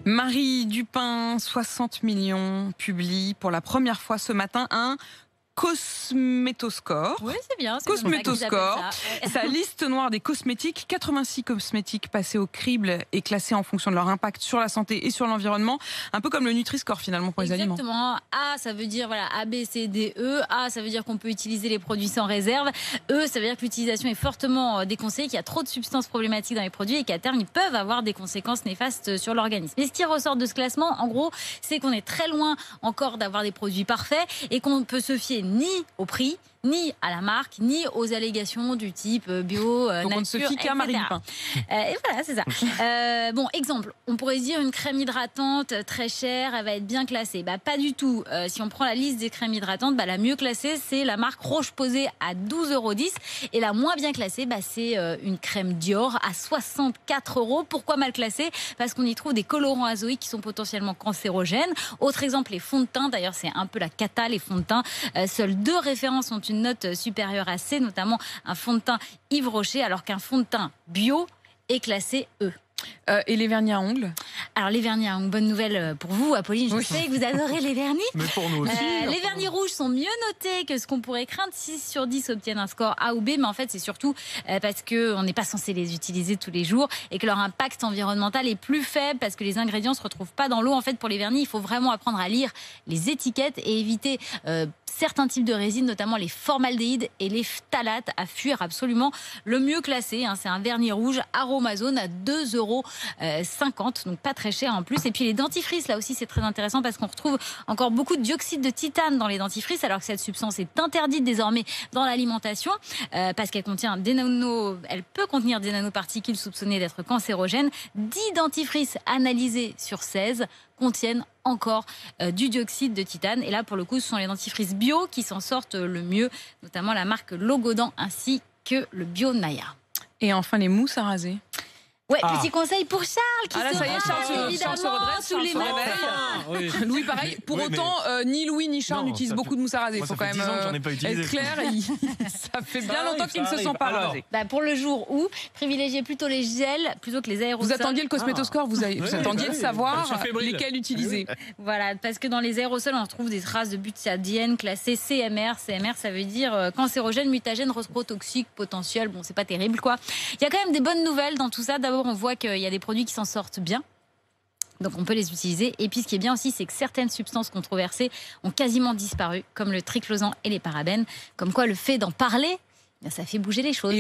Marie Dupin, 60 millions, publie pour la première fois ce matin un Cosmétoscore. Oui, c'est bien. Cosmétoscore, sa liste noire des cosmétiques. 86 cosmétiques passés au crible et classés en fonction de leur impact sur la santé et sur l'environnement. Un peu comme le Nutri-Score finalement pour les aliments. Exactement. A, ça veut dire voilà, A, B, C, D, E. A, ça veut dire qu'on peut utiliser les produits sans réserve. E, ça veut dire que l'utilisation est fortement déconseillée, qu'il y a trop de substances problématiques dans les produits et qu'à terme, ils peuvent avoir des conséquences néfastes sur l'organisme. Et ce qui ressort de ce classement, en gros, c'est qu'on est très loin encore d'avoir des produits parfaits et qu'on ne peut se fier ni au prix, ni à la marque, ni aux allégations du type bio, donc nature, on ne se fie qu'à Marie Dupin. Et voilà, c'est ça. Bon, exemple, on pourrait se dire une crème hydratante très chère, elle va être bien classée. Bah, pas du tout. Si on prend la liste des crèmes hydratantes, bah, la mieux classée, c'est la marque Roche-Posay à 12,10 €. Et la moins bien classée, bah, c'est une crème Dior à 64 €. Pourquoi mal classée? Parce qu'on y trouve des colorants azoïques qui sont potentiellement cancérogènes. Autre exemple, les fonds de teint. D'ailleurs, c'est un peu la cata, les fonds de teint. Seules 2 références ont une note supérieure à C, notamment un fond de teint Yves Rocher, alors qu'un fond de teint bio est classé E. Et les vernis à ongles? Alors les vernis à ongles, bonne nouvelle pour vous, Apolline, je sais que vous adorez les vernis. Mais pour nous aussi. Les vernis rouges sont mieux notés que ce qu'on pourrait craindre. 6 sur 10 obtiennent un score A ou B, mais en fait c'est surtout parce qu'on n'est pas censé les utiliser tous les jours et que leur impact environnemental est plus faible parce que les ingrédients ne se retrouvent pas dans l'eau. En fait, pour les vernis, il faut vraiment apprendre à lire les étiquettes et éviter certains types de résines, notamment les formaldéhydes et les phtalates, à fuir absolument. Le mieux classé, c'est un vernis rouge Aromazone à 2,50 €, donc pas très cher en plus. Et puis les dentifrices, là aussi c'est très intéressant parce qu'on retrouve encore beaucoup de dioxyde de titane dans les dentifrices, alors que cette substance est interdite désormais dans l'alimentation parce qu'elle contient elle peut contenir des nanoparticules soupçonnées d'être cancérogènes. 10 dentifrices analysés sur 16 contiennent encore du dioxyde de titane. Et là, pour le coup, ce sont les dentifrices bio qui s'en sortent le mieux, notamment la marque Logodan ainsi que le Bio Naya. Et enfin, les mousses à raser. Ouais, petit conseil pour Charles qui là, se ça y est, rase, Charles se redresse, sous les mains. Oui. Louis, pareil. Pour Oui, autant, ni Louis ni Charles Non, n'utilisent ça beaucoup fait- de mousse à raser. Il Moi, faut ça quand fait même 10 ans que j'en ai pas utilisé. être clair. Ça fait bien longtemps qu'ils ne se arrive. sont pas Alors, rasés. Bah, pour le jour où, privilégiez plutôt les gels plutôt que les aérosols. Vous attendiez le Cosmétoscore, vous attendiez de oui. savoir Je suis fébrile. lesquels utiliser. Voilà, parce que dans les aérosols, on retrouve des traces de butadiène classées CMR. CMR, ça veut dire cancérogène, mutagène, reprotoxique, potentiel. Bon, c'est pas terrible, quoi. Il y a quand même des bonnes nouvelles dans tout ça. D'abord, on voit qu'il y a des produits qui s'en sortent bien. Donc on peut les utiliser. Et puis ce qui est bien aussi, c'est que certaines substances controversées ont quasiment disparu, comme le triclosan et les parabènes. Comme quoi le fait d'en parler, ça fait bouger les choses.